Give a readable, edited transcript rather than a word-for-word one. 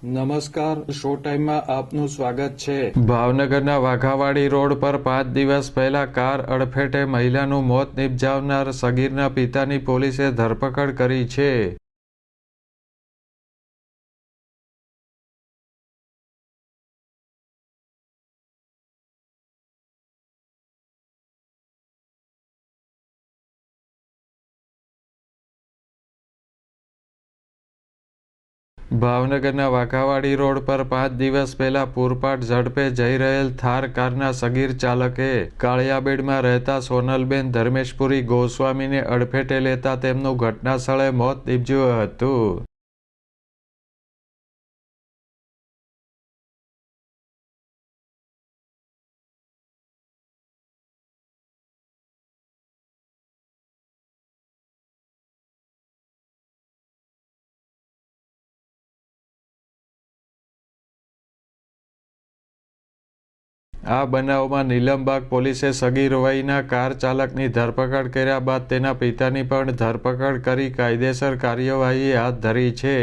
નમસ્કાર, શો ટાઈમમાં આપનું સ્વાગત છે। ભાવનગરના વાઘાવાડી રોડ પર 5 દિવસ પહેલા કાર અડફેટે મહિલાનું મોત નિપજાવનાર સગીરના પિતાની પોલીસે ધરપકડ કરી છે। ભાવનગરના વાઘાવાડી રોડ પર 5 દિવસ પહેલા પૂરપાટ ઝડપે જઈ રહેલ થાર કારના સગીર ચાલકે કાળિયાબેડમાં રહેતા સોનલબેન ધર્મેશપુરી ગોસ્વામીને અડફેટે લેતા તેમનું ઘટનાસ્થળે મોત નીપજ્યું હતું। આ બનાવમાં નીલમબાગ પોલીસે સગીર વયના કાર ચાલકની ધરપકડ કર્યા બાદ તેના પિતાની પણ ધરપકડ કરી કાયદેસર કાર્યવાહી હાથ ધરી છે।